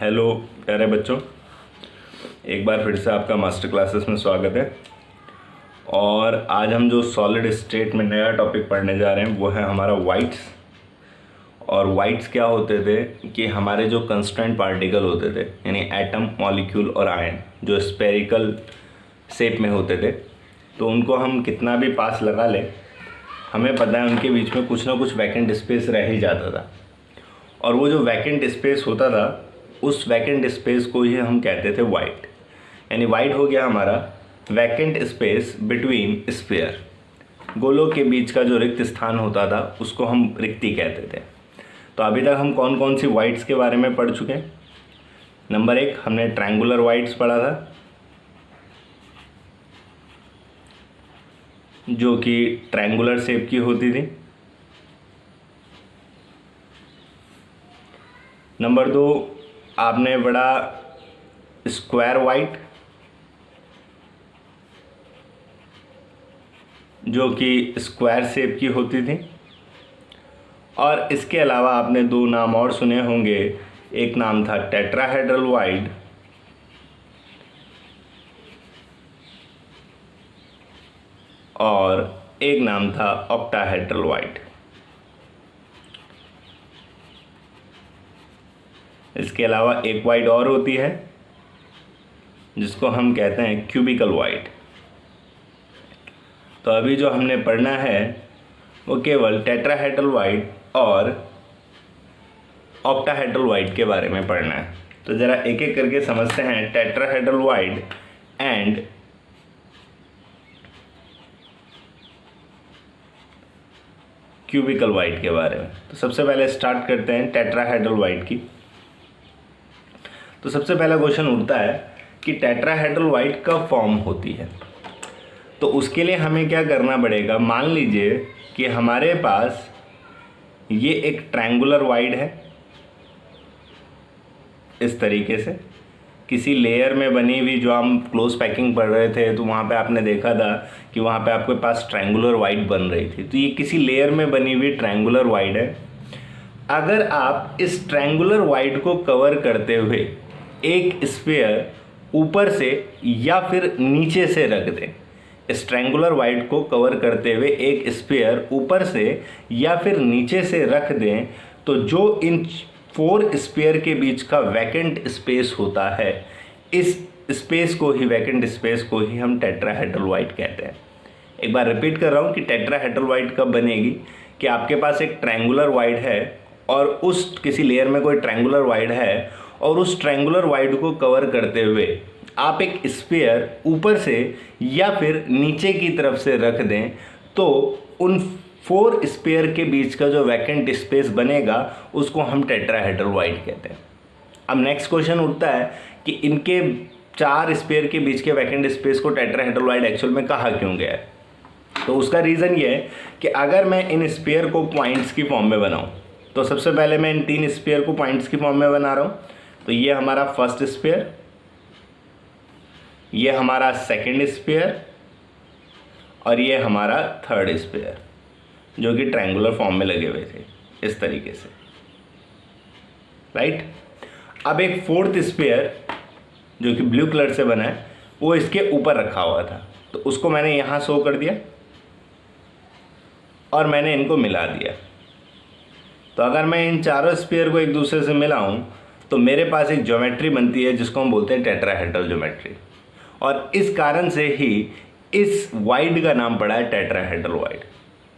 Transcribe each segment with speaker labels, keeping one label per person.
Speaker 1: Hello प्यारे बच्चों, एक बार फिर से आपका मास्टर क्लासेस में स्वागत है। और आज हम जो सॉलिड स्टेट में नया टॉपिक पढ़ने जा रहे हैं वो है हमारा वाइट्स। और वाइट्स क्या होते थे कि हमारे जो कंस्टेंट पार्टिकल होते थे, यानी एटम, मॉलिक्यूल और आयन, जो स्पेरिकल शेप में होते थे, तो उनको हम कितना भी पास लगा लें, हमें पता है उनके बीच में कुछ ना कुछ वैकेंट स्पेस रह ही जाता था। और वो जो वैकेंट स्पेस होता था, उस वैकेंट स्पेस को ही हम कहते थे वाइड। यानी वाइड हो गया हमारा वैकेंट स्पेस बिटवीन स्फीयर। गोलों के बीच का जो रिक्त स्थान होता था उसको हम रिक्ति कहते थे। तो अभी तक हम कौन कौन सी वाइड्स के बारे में पढ़ चुके हैं। नंबर 1 हमने ट्रायंगुलर वाइड्स पढ़ा था, जो कि ट्रायंगुलर शेप की होती थी। नंबर 2 आपने पढ़ा स्क्वायर वाइड, जो कि स्क्वायर शेप की होती थी। और इसके अलावा आपने 2 नाम और सुने होंगे, एक नाम था टेट्राहेड्रल वाइड और एक नाम था ऑक्टाहेड्रल वाइड। इसके अलावा एक वाइड और होती है जिसको हम कहते हैं क्यूबिकल वाइड। तो अभी जो हमने पढ़ना है वो केवल टेट्राहेड्रल वाइड और ऑक्टाहेड्रल वाइड के बारे में पढ़ना है। तो ज़रा एक एक करके समझते हैं tetrahedral void and cubical void के बारे में। तो सबसे पहले स्टार्ट करते हैं टेट्राहेड्रल वाइड की। तो सबसे पहला क्वेश्चन उठता है कि टेट्राहेड्रल वाइड कब फॉर्म होती है। तो उसके लिए हमें क्या करना पड़ेगा, मान लीजिए कि हमारे पास ये एक ट्रायंगुलर वाइड है, इस तरीके से किसी लेयर में बनी हुई। जो हम क्लोज पैकिंग पढ़ रहे थे तो वहाँ पे आपने देखा था कि वहाँ पे आपके पास ट्रायंगुलर वाइड बन रही थी। तो ये किसी लेयर में बनी हुई ट्रायंगुलर वाइड है। अगर आप इस ट्रायंगुलर वाइड को कवर करते हुए एक स्फीयर ऊपर से या फिर नीचे से रख दें, इस ट्रायंगुलर वाइड को कवर करते हुए एक स्फीयर ऊपर से या फिर नीचे से रख दें, तो जो इन 4 स्फीयर के बीच का वैकेंट स्पेस होता है, इस स्पेस को ही, वैकेंट स्पेस को ही हम टेट्राहेड्रल वाइड कहते हैं। एक बार रिपीट कर रहा हूँ कि टेट्राहेड्रल वाइड कब बनेगी, कि आपके पास एक ट्रायंगुलर वाइड है और उस किसी लेयर में कोई ट्रायंगुलर वाइड है और उस ट्रायंगुलर वाइड को कवर करते हुए आप एक स्फीयर ऊपर से या फिर नीचे की तरफ से रख दें, तो उन 4 स्फीयर के बीच का जो वैकेंट स्पेस बनेगा उसको हम टेट्राहेड्रल वाइड कहते हैं। अब नेक्स्ट क्वेश्चन उठता है कि इनके 4 स्फीयर के बीच के वैकेंट स्पेस को टेट्राहेड्रल वाइड एक्चुअल में कहा क्यों गया है। तो उसका रीज़न ये है कि अगर मैं इन स्फीयर को पॉइंट्स की फॉर्म में बनाऊं, तो सबसे पहले मैं इन 3 स्फीयर को पॉइंट्स की फॉर्म में बना रहा हूं। तो ये हमारा फर्स्ट स्फीयर, ये हमारा सेकंड स्फीयर और ये हमारा थर्ड स्फीयर, जो कि ट्रायंगुलर फॉर्म में लगे हुए थे इस तरीके से, राइट। अब एक फोर्थ स्फीयर जो कि ब्लू कलर से बना है, वो इसके ऊपर रखा हुआ था, तो उसको मैंने यहाँ शो कर दिया और मैंने इनको मिला दिया। तो अगर मैं इन चारों स्फीयर को एक दूसरे से मिलाऊं तो मेरे पास एक ज्योमेट्री बनती है जिसको हम बोलते हैं टेट्राहेड्रल ज्योमेट्री। और इस कारण से ही इस वाइड का नाम पड़ा है टेट्राहेड्रल वाइड।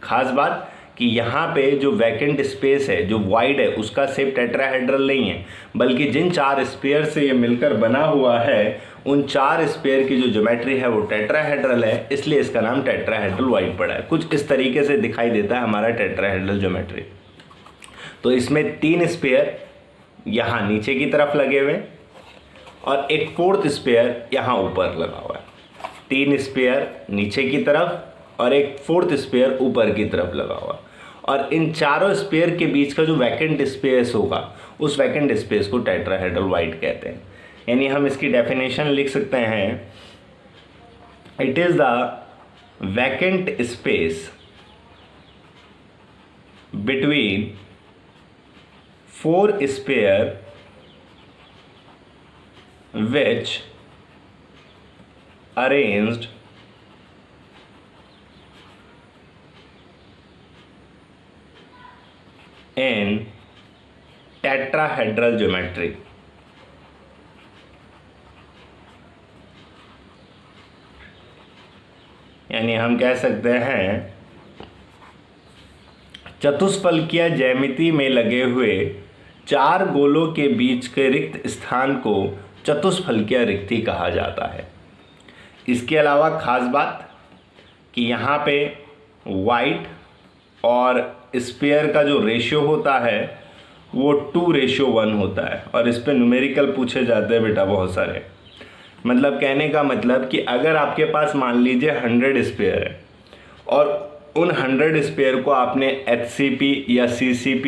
Speaker 1: खास बात कि यहाँ पे जो वैकेंट स्पेस है, जो वाइड है, उसका शेप टेट्राहेड्रल नहीं है, बल्कि जिन 4 स्फीयर से ये मिलकर बना हुआ है, उन 4 स्फीयर की जो ज्योमेट्री है वो टेट्राहेड्रल है, इसलिए इसका नाम टेट्राहेड्रल वाइड पड़ा है। कुछ इस तरीके से दिखाई देता है हमारा टेट्राहेड्रल ज्योमेट्री। तो इसमें 3 स्फीयर यहाँ नीचे की तरफ लगे हुए और एक फोर्थ स्फीयर यहाँ ऊपर लगा हुआ है। 3 स्फीयर नीचे की तरफ और एक फोर्थ स्फीयर ऊपर की तरफ लगा हुआ। और इन चारों स्फीयर के बीच का जो वैकेंट स्पेस होगा, उस वैकेंट स्पेस को टेट्राहेड्रल वाइड कहते हैं। यानी हम इसकी डेफिनेशन लिख सकते हैं, it is the vacant space between 4 sphere which arranged in tetrahedral geometry. यानी हम कह सकते हैं चतुष्फलकीय ज्यामिति में लगे हुए चार गोलों के बीच के रिक्त स्थान को चतुष्फलकीय रिक्ति कहा जाता है। इसके अलावा खास बात कि यहाँ पे वाइट और स्पेयर का जो रेशियो होता है वो 2:1 होता है और इस पे न्यूमेरिकल पूछे जाते हैं बेटा बहुत सारे। मतलब कहने का मतलब कि अगर आपके पास मान लीजिए 100 स्पेयर है और उन 100 स्पेयर को आपने HCP या CCP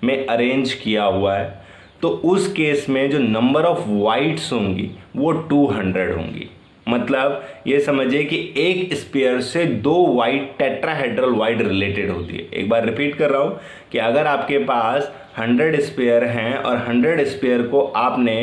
Speaker 1: में अरेंज किया हुआ है तो उस केस में जो नंबर ऑफ वाइट्स होंगी वो 200 होंगी। मतलब ये समझिए कि एक स्पेयर से 2 वाइट टेट्राहेड्रल वाइट रिलेटेड होती है। एक बार रिपीट कर रहा हूँ कि अगर आपके पास 100 स्पेयर हैं और 100 स्पेयर को आपने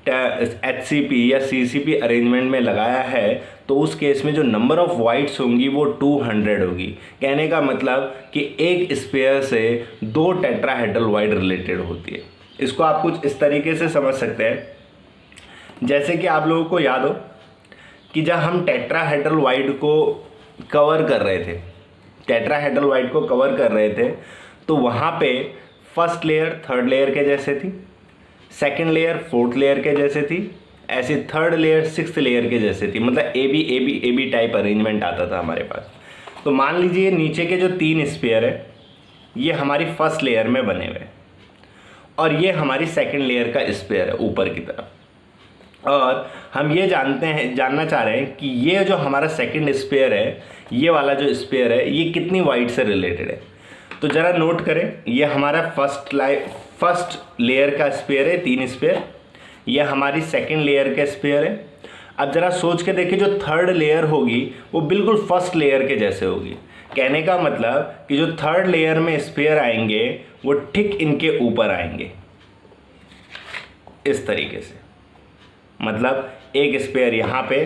Speaker 1: HCP या CCP अरेंजमेंट में लगाया है तो उस केस में जो नंबर ऑफ वाइट्स होंगी वो 200 होगी। कहने का मतलब कि एक स्पेयर से 2 टेट्राहेड्रल वाइट रिलेटेड होती है। इसको आप कुछ इस तरीके से समझ सकते हैं जैसे कि आप लोगों को याद हो कि जब हम टेट्राहेड्रल वाइड को कवर कर रहे थे तो वहाँ पे फर्स्ट लेयर थर्ड लेयर के जैसे थी, सेकंड लेयर फोर्थ लेयर के जैसे थी, ऐसे थर्ड लेयर सिक्स्थ लेयर के जैसे थी। मतलब ए बी टाइप अरेंजमेंट आता था हमारे पास। तो मान लीजिए नीचे के जो 3 स्पेयर है ये हमारी फर्स्ट लेयर में बने हुए हैं और ये हमारी सेकंड लेयर का स्पेयर है ऊपर की तरफ। और हम ये जानना चाह रहे हैं कि ये जो हमारा सेकंड स्पेयर है, ये वाला जो स्पेयर है, ये कितनी वाइट से रिलेटेड है। तो ज़रा नोट करें, ये हमारा फर्स्ट लेयर का स्पेयर है 3 स्पेयर, ये हमारी सेकंड लेयर का स्पेयर है। अब ज़रा सोच के देखिए जो थर्ड लेयर होगी वो बिल्कुल फर्स्ट लेयर के जैसे होगी। कहने का मतलब कि जो थर्ड लेयर में स्पेयर आएंगे वो ठीक इनके ऊपर आएंगे इस तरीके से। मतलब एक स्पेयर यहाँ पे,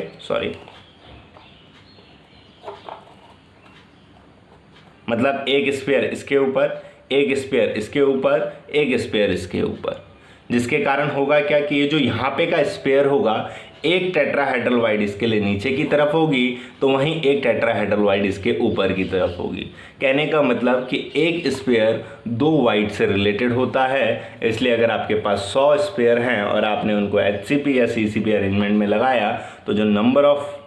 Speaker 1: मतलब एक स्पेयर इसके ऊपर, एक स्पेयर इसके ऊपर, एक स्पेयर इसके ऊपर, जिसके कारण होगा क्या कि ये जो यहाँ पे का स्पेयर होगा एक टेट्राहेड्रल वाइड इसके लिए नीचे की तरफ होगी तो वहीं एक टेट्राहेड्रल वाइड इसके ऊपर की तरफ होगी। कहने का मतलब कि एक स्पेयर 2 वाइड से रिलेटेड होता है। इसलिए अगर आपके पास 100 स्पेयर हैं और आपने उनको HCP या CCP अरेंजमेंट में लगाया तो जो नंबर ऑफ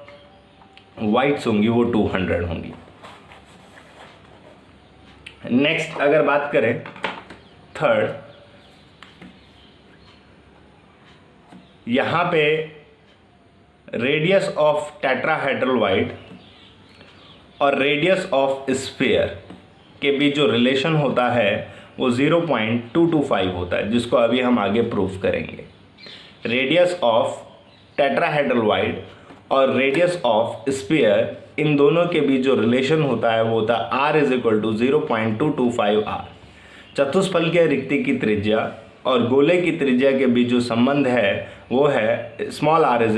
Speaker 1: वाइड्स होंगी वो 200 होंगी। नेक्स्ट अगर बात करें थर्ड, यहाँ पे रेडियस ऑफ टेट्राहेड्रल वाइड और रेडियस ऑफ स्फीयर के बीच जो रिलेशन होता है वो 0.225 होता है, जिसको अभी हम आगे प्रूफ करेंगे। रेडियस ऑफ टेट्राहेड्रल वाइड और रेडियस ऑफ स्फीयर, इन दोनों के बीच जो रिलेशन होता है वो होता है R = 0.225 R। चतुष्फलकीय रिक्ति की त्रिज्या और गोले की त्रिज्या के बीच जो संबंध है वो है स्मॉल r =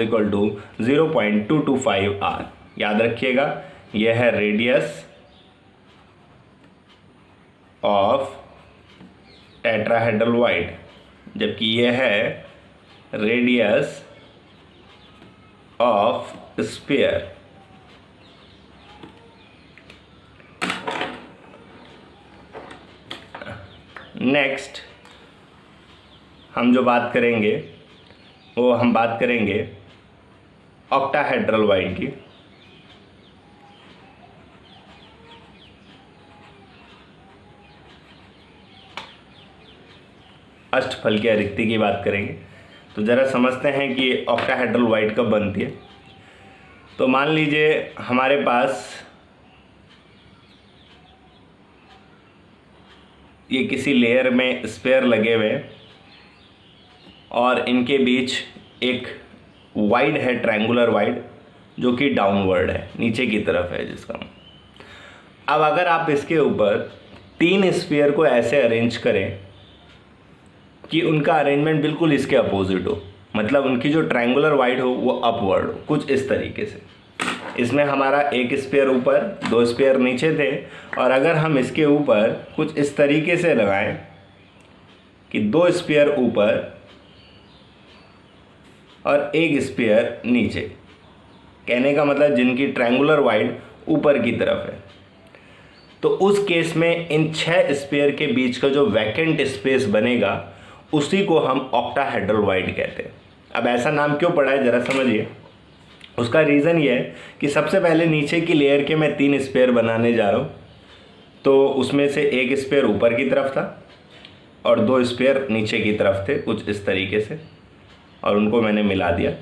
Speaker 1: 0.225 R। याद रखिएगा, यह है रेडियस ऑफ टेट्राहेड्रल वाइड, जबकि यह है रेडियस ऑफ स्फीयर। नेक्स्ट हम जो बात करेंगे वो हम बात करेंगे ऑक्टाहेड्रल वाइड की। अष्टफलकीय रिक्ति की बात करेंगे। तो ज़रा समझते हैं कि ऑक्टाहेड्रल वाइड कब बनती है। तो मान लीजिए हमारे पास ये किसी लेयर में स्पेयर लगे हुए और इनके बीच एक वाइड है, ट्रायंगुलर वाइड, जो कि डाउनवर्ड है, नीचे की तरफ है जिसका। अब अगर आप इसके ऊपर 3 स्फीयर को ऐसे अरेंज करें कि उनका अरेंजमेंट बिल्कुल इसके अपोजिट हो, मतलब उनकी जो ट्रायंगुलर वाइड हो वो अपवर्ड हो, कुछ इस तरीके से। इसमें हमारा एक स्पेयर ऊपर, दो स्पेयर नीचे थे, और अगर हम इसके ऊपर कुछ इस तरीके से लगाएं कि दो स्पेयर ऊपर और एक स्पेयर नीचे, कहने का मतलब जिनकी ट्रायंगुलर वाइड ऊपर की तरफ है, तो उस केस में इन 6 स्पेयर के बीच का जो वैकेंट स्पेस बनेगा उसी को हम ऑक्टाहेड्रल वाइड कहते हैं। अब ऐसा नाम क्यों पड़ा है ज़रा समझिए। उसका रीज़न ये है कि सबसे पहले नीचे की लेयर के मैं 3 स्पेयर बनाने जा रहा हूँ, तो उसमें से एक स्पेयर ऊपर की तरफ था और 2 स्पेयर नीचे की तरफ थे, कुछ इस तरीके से, और उनको मैंने मिला दिया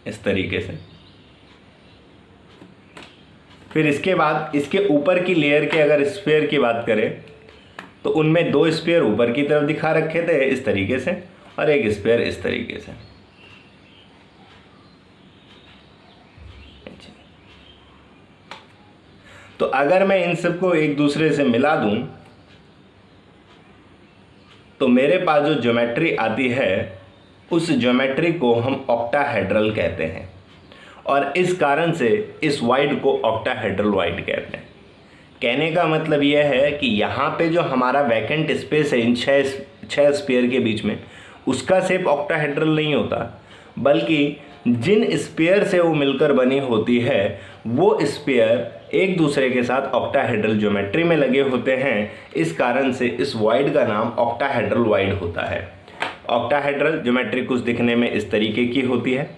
Speaker 1: इस तरीके से। फिर इसके बाद इसके ऊपर की लेयर के अगर स्पेयर की बात करें तो उनमें 2 स्पेयर ऊपर की तरफ दिखा रखे थे इस तरीके से, और एक स्पेयर इस तरीके से। तो अगर मैं इन सबको एक दूसरे से मिला दूं तो मेरे पास जो ज्योमेट्री आती है उस ज्योमेट्री को हम ऑक्टाहेड्रल कहते हैं, और इस कारण से इस वाइड को ऑक्टाहेड्रल वाइड कहते हैं। कहने का मतलब यह है कि यहाँ पे जो हमारा वैकेंट स्पेस है इन छः स्पेयर के बीच में, उसका शेप ऑक्टाहेड्रल नहीं होता, बल्कि जिन स्पेयर से वो मिलकर बनी होती है वो स्पेयर एक दूसरे के साथ ऑक्टाहेड्रल ज्योमेट्री में लगे होते हैं। इस कारण से इस वाइड का नाम ऑक्टाहेड्रल वाइड होता है। ऑक्टाहेड्रल ज्योमेट्री कुछ दिखने में इस तरीके की होती है।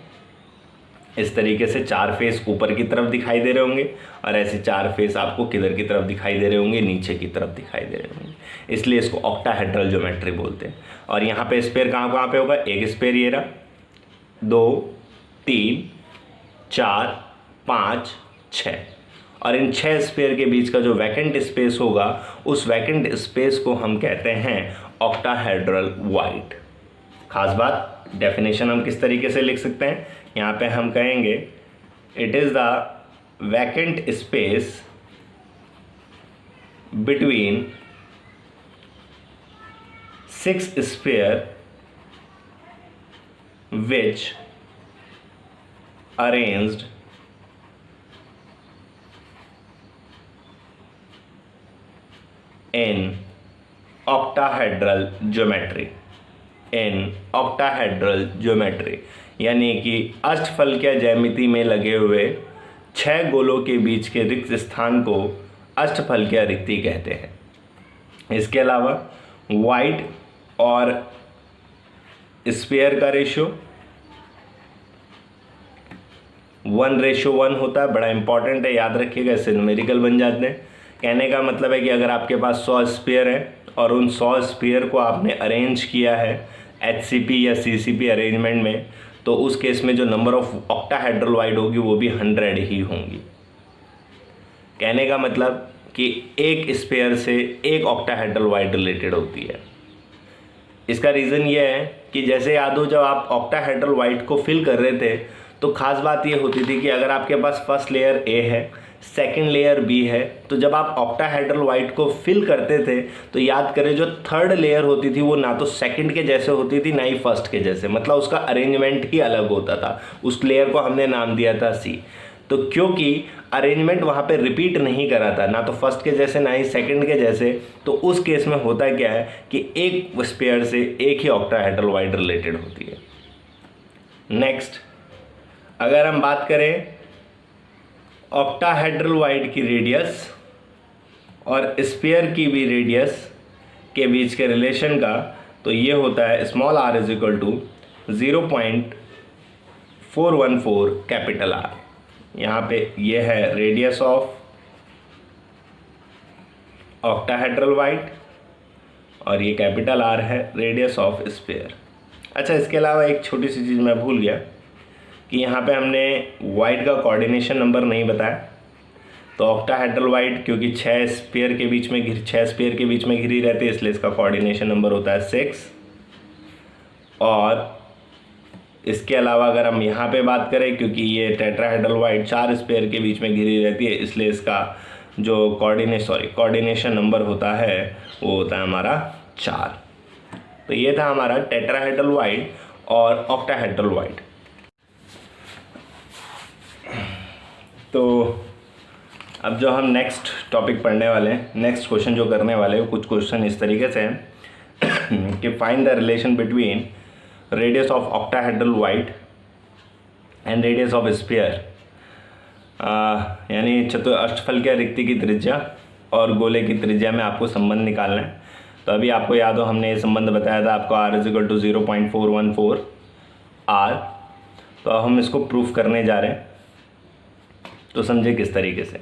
Speaker 1: इस तरीके से 4 फेस ऊपर की तरफ दिखाई दे रहे होंगे, और ऐसे 4 फेस आपको किधर की तरफ दिखाई दे रहे होंगे, नीचे की तरफ दिखाई दे रहे होंगे, इसलिए इसको ऑक्टाहेड्रल ज्योमेट्री बोलते हैं। और यहाँ पे स्पेयर कहाँ कहाँ पे होगा, एक स्पेयर ये रहा, 2 3 4 5 6, और इन 6 स्पेयर के बीच का जो वैकेंट स्पेस होगा उस वैकेंट स्पेस को हम कहते हैं ऑक्टाहेड्रल वाइड। खास बात, डेफिनेशन हम किस तरीके से लिख सकते हैं, यहाँ पे हम कहेंगे it is the vacant space between 6 sphere which arranged in octahedral geometry, यानी कि अष्टफलकीय ज्यामिति में लगे हुए 6 गोलों के बीच के रिक्त स्थान को अष्टफलकीय रिक्ति कहते हैं। इसके अलावा वाइड और स्पेयर का रेशियो 1:1 होता है, बड़ा इंपॉर्टेंट है, याद रखिएगा, इससे न्यूमेरिकल बन जाते हैं। कहने का मतलब है कि अगर आपके पास 100 स्पेयर है और उन 100 स्पेयर को आपने अरेंज किया है HCP या CCP अरेंजमेंट में, तो उस केस में जो नंबर ऑफ ऑक्टाहेड्रल वाइड होगी वो भी 100 ही होंगी। कहने का मतलब कि एक स्पेयर से एक ऑक्टाहेड्रल वाइड रिलेटेड होती है। इसका रीज़न ये है कि जैसे याद हो, जब आप ऑक्टाहेड्रल वाइड को फिल कर रहे थे तो ख़ास बात ये होती थी कि अगर आपके पास फर्स्ट लेयर A है, सेकंड लेयर B है, तो जब आप ऑक्टाहेड्रल वाइड को फिल करते थे तो याद करें जो थर्ड लेयर होती थी वो ना तो सेकंड के जैसे होती थी ना ही फर्स्ट के जैसे, मतलब उसका अरेंजमेंट ही अलग होता था। उस लेयर को हमने नाम दिया था C। तो क्योंकि अरेंजमेंट वहाँ पे रिपीट नहीं करा था, ना तो फर्स्ट के जैसे ना ही सेकंड के जैसे, तो उस केस में होता क्या है कि एक स्पेयर से एक ही ऑक्टाहेड्रल वाइड रिलेटेड होती है। नेक्स्ट, अगर हम बात करें ऑक्टाहेड्रल वाइड की रेडियस और स्पेयर की भी रेडियस के बीच के रिलेशन का, तो ये होता है small r is equal to 0.414 capital R। यहाँ पे ये है रेडियस ऑफ ऑक्टाहेड्रल वाइड और ये कैपिटल R है रेडियस ऑफ स्पेयर। अच्छा, इसके अलावा एक छोटी सी चीज़ मैं भूल गया कि यहाँ पे हमने वाइड का कोऑर्डिनेशन नंबर नहीं बताया। तो ऑक्टाहेड्रल वाइड क्योंकि 6 स्पेयर के बीच में घिरी रहती है, इसलिए इसका कोऑर्डिनेशन नंबर होता है 6। और इसके अलावा अगर हम यहाँ पे बात करें, क्योंकि ये टेट्राहेड्रल वाइड 4 स्पेयर के बीच में घिरी रहती है, इसलिए इसका जो कोऑर्डिनेशन नंबर होता है वो होता है हमारा 4। तो ये था हमारा टेट्राहेड्रल वाइड और ऑक्टाहेड्रल वाइड। तो अब जो हम नेक्स्ट टॉपिक पढ़ने वाले हैं, नेक्स्ट क्वेश्चन जो करने वाले हैं, कुछ क्वेश्चन इस तरीके से हैं कि find the relation between radius of octahedral wide and radius of sphere, यानी अष्टफलकीय रिक्ति की त्रिज्या और गोले की त्रिज्या में आपको संबंध निकालना है। तो अभी आपको याद हो हमने ये संबंध बताया था आपको r = 0.414 r। तो अब हम इसको प्रूफ करने जा रहे हैं, तो समझे किस तरीके से।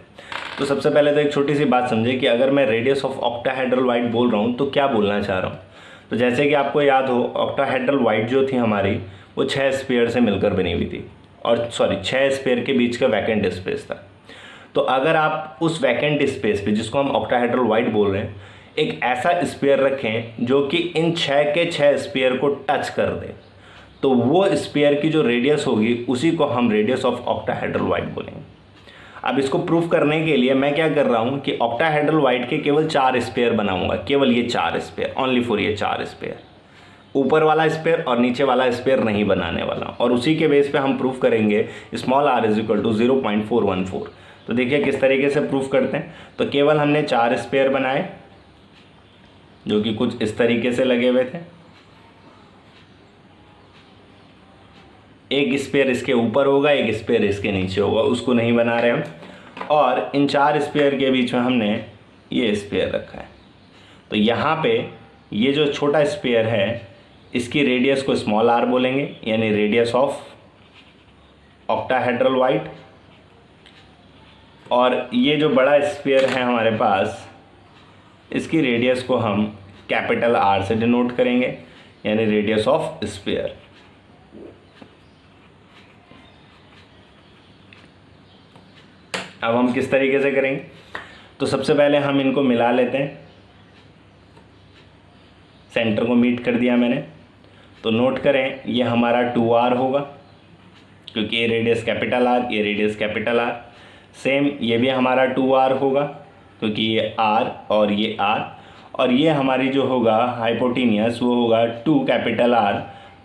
Speaker 1: तो सबसे पहले तो एक छोटी सी बात समझे कि अगर मैं रेडियस ऑफ ऑक्टाहेड्रल वाइड बोल रहा हूँ तो क्या बोलना चाह रहा हूँ। तो जैसे कि आपको याद हो ऑक्टाहेड्रल वाइड जो थी हमारी वो 6 स्फीयर से मिलकर बनी हुई थी, और 6 स्फीयर के बीच का वैकेंट स्पेस था। तो अगर आप उस वैकेंट स्पेस पे जिसको हम ऑक्टाहेड्रल वाइड बोल रहे हैं एक ऐसा स्फीयर रखें जो कि इन 6 के 6 स्फीयर को टच कर दे, तो वो स्फीयर की जो रेडियस होगी उसी को हम रेडियस ऑफ ऑक्टाहेड्रल वाइड बोलेंगे। अब इसको प्रूफ करने के लिए मैं क्या कर रहा हूँ कि ऑक्टाहेड्रल वाइड के केवल 4 स्फीयर बनाऊंगा, केवल ये 4 स्फीयर, ओनली फॉर ये 4 स्फीयर, ऊपर वाला स्फीयर और नीचे वाला स्फीयर नहीं बनाने वाला, और उसी के बेस पे हम प्रूफ करेंगे स्मॉल r = 0.414। तो देखिए किस तरीके से प्रूफ करते हैं। तो केवल हमने 4 स्फीयर बनाए जो कि कुछ इस तरीके से लगे हुए थे, एक स्फीयर इसके ऊपर होगा, एक स्फीयर इसके नीचे होगा, उसको नहीं बना रहे हम। और इन 4 स्फीयर के बीच में हमने ये स्फीयर रखा है। तो यहाँ पे ये जो छोटा स्फीयर है इसकी रेडियस को स्मॉल r बोलेंगे, यानी रेडियस ऑफ ऑक्टाहेड्रल वाइड। और ये जो बड़ा स्फीयर है हमारे पास इसकी रेडियस को हम कैपिटल R से डिनोट करेंगे, यानी रेडियस ऑफ स्फीयर। अब हम किस तरीके से करेंगे, तो सबसे पहले हम इनको मिला लेते हैं। सेंटर को मीट कर दिया मैंने, तो नोट करें ये हमारा 2r होगा क्योंकि ये रेडियस कैपिटल R, ये रेडियस कैपिटल R। सेम ये भी हमारा 2r होगा क्योंकि ये r और ये r, और ये हमारी जो होगा हाइपोटेनियस वो होगा 2 capital R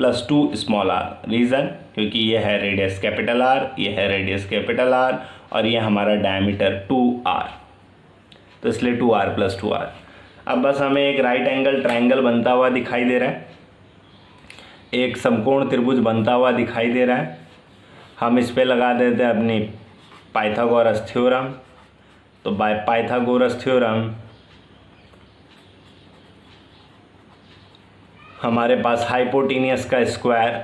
Speaker 1: + 2 small r। Reason क्योंकि ये है रेडियस कैपिटल R, ये है रेडियस कैपिटल R, और ये हमारा डायमीटर 2r, तो इसलिए 2r + 2r। अब बस हमें एक राइट एंगल ट्रायंगल बनता हुआ दिखाई दे रहा है, एक समकोण त्रिभुज बनता हुआ दिखाई दे रहा है। हम इस पे लगा देते हैं अपनी पाइथागोरस थ्योरम। तो बाय पाइथागोरस थ्योरम हमारे पास हाइपोटेनियस का स्क्वायर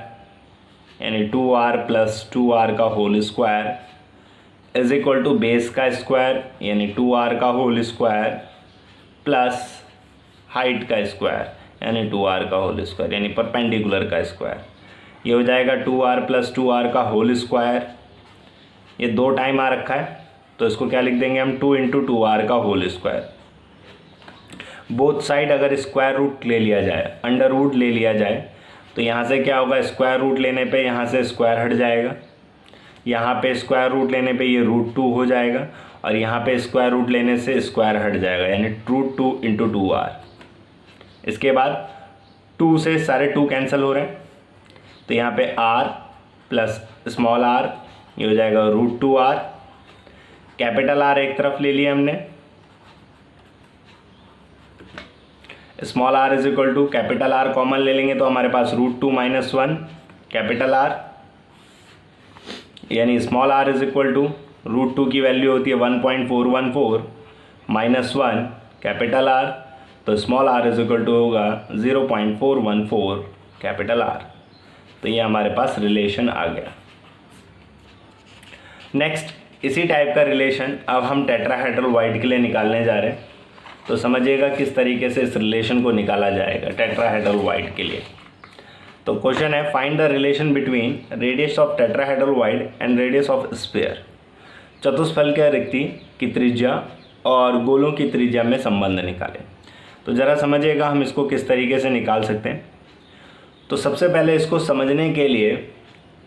Speaker 1: यानी 2r + 2r का whole square is equal to base का स्क्वायर यानी 2r का होल स्क्वायर प्लस हाइट का स्क्वायर यानी 2r का होल स्क्वायर, यानी परपेंडिकुलर का स्क्वायर। ये हो जाएगा 2r + 2r का होल स्क्वायर। ये 2 टाइम आ रखा है तो इसको क्या लिख देंगे हम 2 × 2r का होल स्क्वायर। बोथ साइड अगर स्क्वायर रूट ले लिया जाए, अंडर रूट ले लिया जाए, तो यहाँ से क्या होगा, स्क्वायर रूट लेने पे यहाँ से स्क्वायर हट जाएगा, यहाँ पे स्क्वायर रूट लेने पे ये √2 हो जाएगा, और यहाँ पे स्क्वायर रूट लेने से स्क्वायर हट जाएगा यानी √2 × 2r। इसके बाद 2 से सारे 2 कैंसिल हो रहे हैं, तो यहाँ पे r + स्मॉल r ये हो जाएगा √2r। कैपिटल R एक तरफ ले लिया हमने, small r is equal to capital R common ले लेंगे तो हमारे पास √2 - 1 कैपिटल R, यानी small r is equal to √2 की वैल्यू होती है 1.414 - 1 कैपिटल R, तो small r is equal to होगा 0.414 कैपिटल R। तो ये हमारे पास रिलेशन आ गया। नेक्स्ट इसी टाइप का रिलेशन अब हम टेट्राहेड्रल वाइड के लिए निकालने जा रहे हैं, तो समझिएगा किस तरीके से इस रिलेशन को निकाला जाएगा टेट्राहेड्रल वाइड के लिए। तो क्वेश्चन है find the relation between radius of tetrahedral void and radius of sphere. चतुष्फलकीय रिक्ति की त्रिज्या और गोलों की त्रिज्या में संबंध निकालें। तो ज़रा समझिएगा हम इसको किस तरीके से निकाल सकते हैं। तो सबसे पहले इसको समझने के लिए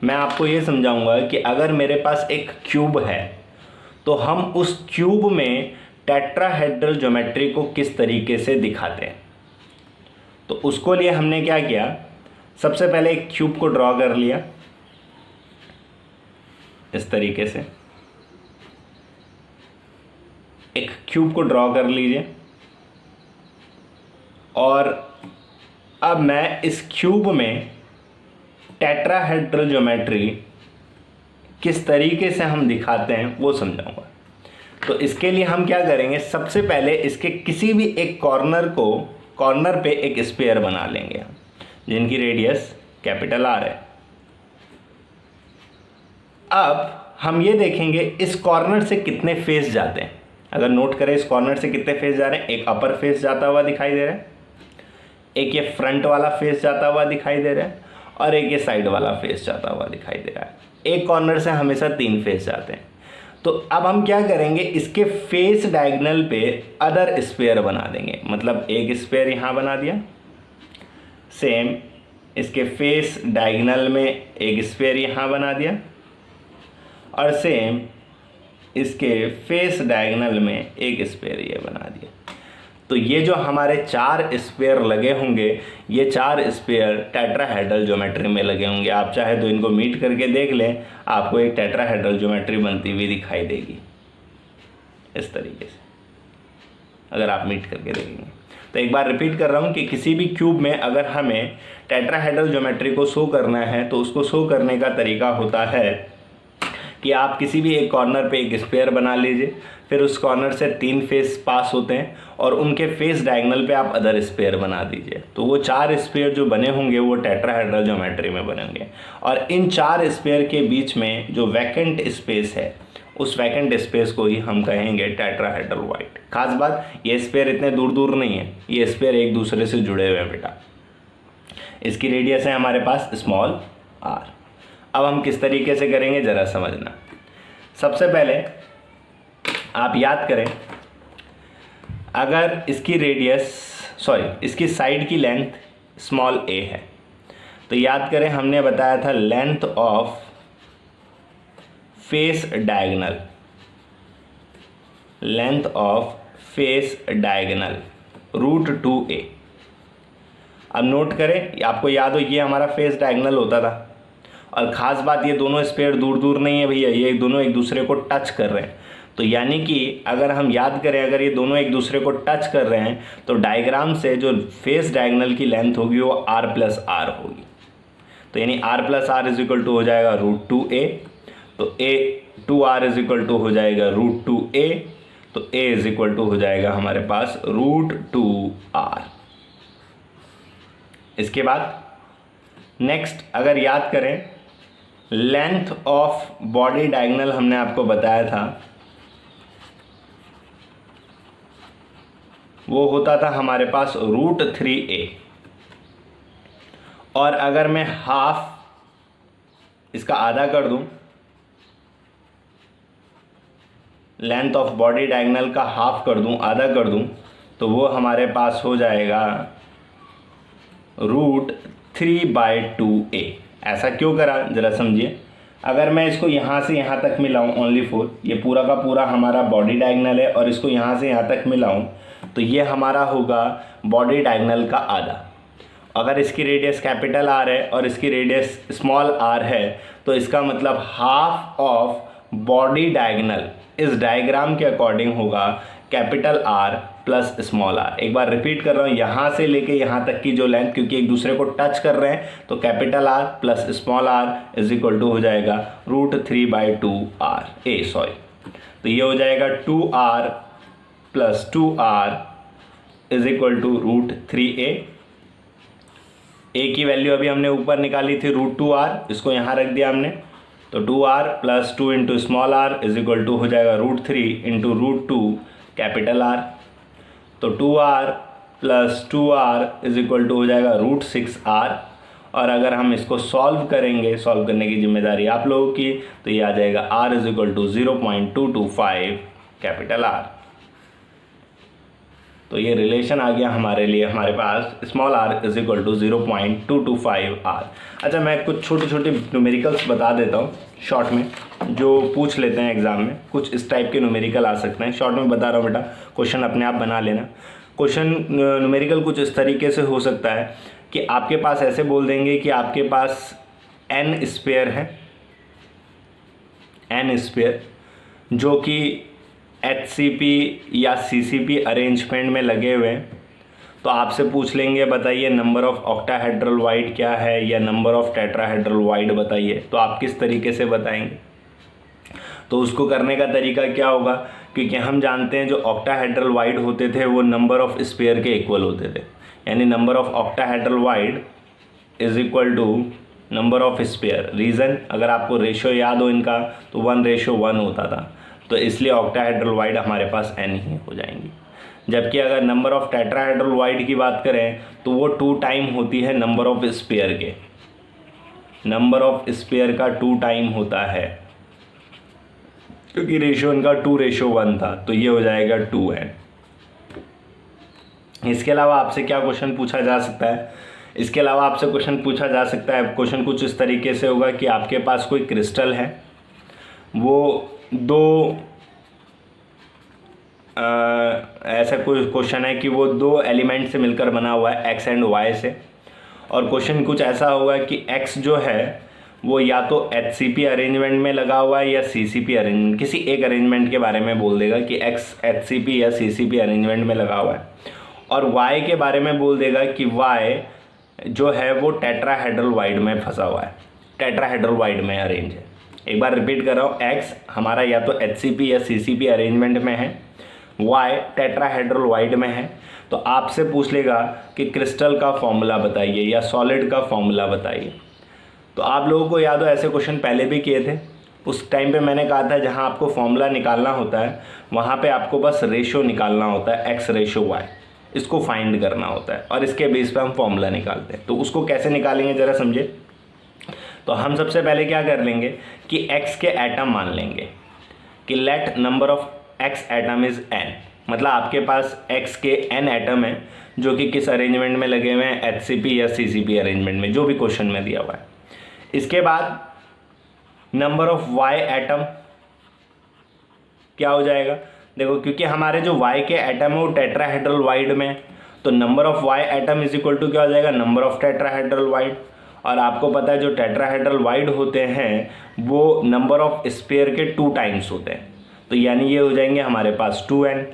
Speaker 1: मैं आपको ये समझाऊंगा कि अगर मेरे पास एक क्यूब है तो हम उस क्यूब में टेट्राहेड्रल ज्योमेट्री को किस तरीके से दिखाते हैं। तो उसको लिए हमने क्या किया, सबसे पहले एक क्यूब को ड्रॉ कर लिया इस तरीके से, एक क्यूब को ड्रॉ कर लीजिए। और अब मैं इस क्यूब में टेट्राहेड्रल ज्योमेट्री किस तरीके से हम दिखाते हैं वो समझाऊंगा। तो इसके लिए हम क्या करेंगे, सबसे पहले इसके किसी भी एक कॉर्नर पे एक स्फीयर बना लेंगे हम, जिनकी रेडियस कैपिटल आर है। अब हम ये देखेंगे इस कॉर्नर से कितने फेस जाते हैं। अगर नोट करें इस कॉर्नर से कितने फेस जा रहे हैं, एक अपर फेस जाता हुआ दिखाई दे रहा है, एक ये फ्रंट वाला फेस जाता हुआ दिखाई दे रहा है, और एक ये साइड वाला फेस जाता हुआ दिखाई दे रहा है। एक कॉर्नर से हमेशा 3 फेस जाते हैं। तो अब हम क्या करेंगे, इसके फेस डायगोनल पे अदर स्फीयर बना देंगे। मतलब एक स्फीयर यहाँ बना दिया, सेम इसके फेस डायगोनल में एक स्फीयर यहाँ बना दिया, और सेम इसके फेस डायगोनल में एक स्फीयर ये बना दिया। तो ये जो हमारे 4 स्फीयर लगे होंगे, ये 4 स्फीयर टेट्राहेड्रल ज्योमेट्री में लगे होंगे। आप चाहे तो इनको मीट करके देख लें, आपको एक टेट्राहेड्रल ज्योमेट्री बनती हुई दिखाई देगी इस तरीके से, अगर आप मीट करके देखेंगे। तो एक बार रिपीट कर रहा हूँ कि किसी भी क्यूब में अगर हमें टेट्राहेड्रल ज्योमेट्री को शो करना है तो उसको शो करने का तरीका होता है कि आप किसी भी एक कॉर्नर पे एक स्फीयर बना लीजिए, फिर उस कॉर्नर से 3 फेस पास होते हैं और उनके फेस डायगोनल पे आप अदर स्फीयर बना दीजिए। तो वो 4 स्फीयर जो बने होंगे वो टेट्राहेड्रल ज्योमेट्री में बनेंगे। और इन 4 स्फीयर के बीच में जो वैकेंट स्पेस है, उस वैकेंट स्पेस को ही हम कहेंगे टेट्राहेड्रल वाइड। खास बात, ये स्फीयर इतने दूर दूर नहीं है, ये स्फीयर एक दूसरे से जुड़े हुए हैं बेटा। इसकी रेडियस है हमारे पास स्मॉल आर। अब हम किस तरीके से करेंगे ज़रा समझना। सबसे पहले आप याद करें, अगर इसकी इसकी साइड की लेंथ स्मॉल a है, तो याद करें हमने बताया था length of face diagonal, length of face diagonal √2a। अब नोट करें, आपको याद हो ये हमारा फेस डायगोनल होता था, और ख़ास बात ये दोनों स्फीयर दूर दूर नहीं है भैया, ये दोनों एक दूसरे को टच कर रहे हैं। तो यानी कि अगर हम याद करें, अगर ये दोनों एक दूसरे को टच कर रहे हैं तो डायग्राम से जो फेस डायगोनल की लेंथ होगी वो r+r होगी। तो यानी r+r इज इक्वल टू हो जाएगा √2a, तो 2r इज इक्वल टू हो जाएगा √2a, तो a इज इक्वल टू हो जाएगा हमारे पास √2r। इसके बाद नेक्स्ट अगर याद करें, लेंथ ऑफ बॉडी डायगोनल हमने आपको बताया था, वो होता था हमारे पास √3a। और अगर मैं हाफ इसका आधा कर दूं, लेंथ ऑफ बॉडी डायगोनल का हाफ कर दूं, आधा कर दूं, तो वो हमारे पास हो जाएगा √3/2a। ऐसा क्यों करा ज़रा समझिए। अगर मैं इसको यहाँ से यहाँ तक मिलाऊँ ओनली 4, ये पूरा का पूरा हमारा बॉडी डायगोनल है, और इसको यहाँ से यहाँ तक मिलाऊँ तो ये हमारा होगा बॉडी डायगोनल का आधा। अगर इसकी रेडियस कैपिटल आर है और इसकी रेडियस स्मॉल आर है, तो इसका मतलब हाफ ऑफ बॉडी डायगोनल इस डायग्राम के अकॉर्डिंग होगा capital R plus small R. एक बार रिपीट कर रहा हूँ, यहाँ से लेके यहाँ तक की जो लेंथ, क्योंकि एक दूसरे को टच कर रहे हैं, तो capital R plus small R is equal to हो जाएगा √3/2r a। तो ये हो जाएगा 2r + 2r is equal to √3a। a की वैल्यू अभी हमने ऊपर निकाली थी √2r, इसको यहाँ रख दिया हमने, तो 2r + 2 × small r is equal to हो जाएगा √3 × √2 कैपिटल R। तो 2r + 2r is equal to हो जाएगा √6r। और अगर हम इसको सॉल्व करेंगे, सॉल्व करने की जिम्मेदारी आप लोगों की, तो ये आ जाएगा r is equal to 0.225 capital R। तो ये रिलेशन आ गया हमारे लिए, हमारे पास small r is equal to 0.225r। अच्छा, मैं कुछ छोटे छोटे न्यूमेरिकल्स बता देता हूँ शॉर्ट में, जो पूछ लेते हैं एग्जाम में। कुछ इस टाइप के न्यूमेरिकल आ सकते हैं, शॉर्ट में बता रहा हूँ बेटा, क्वेश्चन अपने आप बना लेना। क्वेश्चन न्यूमेरिकल कुछ इस तरीके से हो सकता है कि आपके पास ऐसे बोल देंगे कि आपके पास n स्पेयर है, n स्पेयर जो कि HCP या CCP अरेंजमेंट में लगे हुए हैं। तो आपसे पूछ लेंगे बताइए नंबर ऑफ ऑक्टाहेड्रल वाइड क्या है या नंबर ऑफ टेट्राहेड्रल वाइड बताइए, तो आप किस तरीके से बताएंगे। तो उसको करने का तरीका क्या होगा, क्योंकि हम जानते हैं जो ऑक्टाहेड्रल वाइड होते थे वो नंबर ऑफ स्पेयर के इक्वल होते थे, यानी number of octahedral void is equal to number of sphere. Reason अगर आपको रेशो याद हो इनका तो 1:1 होता था, तो इसलिए ऑक्टाहेड्रल वाइड हमारे पास n ही हो जाएंगी। जबकि अगर नंबर ऑफ टेट्राहेड्रल वाइड की बात करें तो वो 2 टाइम होती है नंबर ऑफ स्पेयर के, नंबर ऑफ स्पेयर का 2 टाइम होता है, क्योंकि रेशो इनका 2:1 था, तो ये हो जाएगा 2n। इसके अलावा आपसे क्या क्वेश्चन पूछा जा सकता है, इसके अलावा आपसे क्वेश्चन पूछा जा सकता है, क्वेश्चन कुछ इस तरीके से होगा कि आपके पास कोई क्रिस्टल है, वो दो ऐसा कोई क्वेश्चन है कि वो 2 एलिमेंट से मिलकर बना हुआ है x एंड y से, और क्वेश्चन कुछ ऐसा होगा कि x जो है वो या तो HCP अरेंजमेंट में लगा हुआ है या CCP अरेंजमेंट, किसी एक अरेंजमेंट के बारे में बोल देगा कि x HCP या CCP अरेंजमेंट में लगा हुआ है, और y के बारे में बोल देगा कि y जो है वो टेट्राहेड्रल वाइड में फंसा हुआ है, टेट्राहेड्रल वाइड में अरेंज है। एक बार रिपीट कर रहा हूँ, x हमारा या तो HCP या CCP अरेंजमेंट में है, y टेट्राहेड्रल वाइड में है। तो आपसे पूछ लेगा कि क्रिस्टल का फॉर्मूला बताइए या सॉलिड का फॉर्मूला बताइए। तो आप लोगों को याद हो ऐसे क्वेश्चन पहले भी किए थे, उस टाइम पे मैंने कहा था जहाँ आपको फॉर्मूला निकालना होता है वहाँ पे आपको बस रेशो निकालना होता है, x/y, इसको फाइंड करना होता है और इसके बेस पे हम फॉर्मूला निकालते हैं। तो उसको कैसे निकालेंगे ज़रा समझे। तो हम सबसे पहले क्या कर लेंगे कि x के एटम मान लेंगे कि let number of x atom is n, मतलब आपके पास x के n एटम है जो कि किस अरेंजमेंट में लगे हुए हैं, HCP या CCP अरेंजमेंट में, जो भी क्वेश्चन में दिया हुआ है। इसके बाद नंबर ऑफ y एटम क्या हो जाएगा, देखो क्योंकि हमारे जो y के एटम है वो टेट्राहेड्रल वाइड में, तो number of y atom is equal to क्या हो जाएगा, नंबर ऑफ टेट्राहेड्रल वाइड। और आपको पता है जो टेट्राहेड्रल वाइड होते हैं वो नंबर ऑफ स्पेयर के 2 टाइम्स होते हैं, तो यानी ये हो जाएंगे हमारे पास 2n।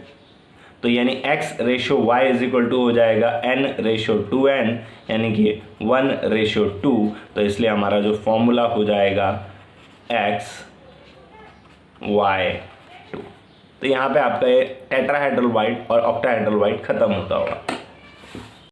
Speaker 1: तो यानी x/y इज इक्वल टू हो जाएगा n/2n, यानी कि 1/2। तो इसलिए हमारा जो फॉर्मूला हो जाएगा x/y/2। तो यहाँ पे आपका ये टेट्राहेड्रल वाइड और ऑक्टाहेड्रल वाइड खत्म होता होगा।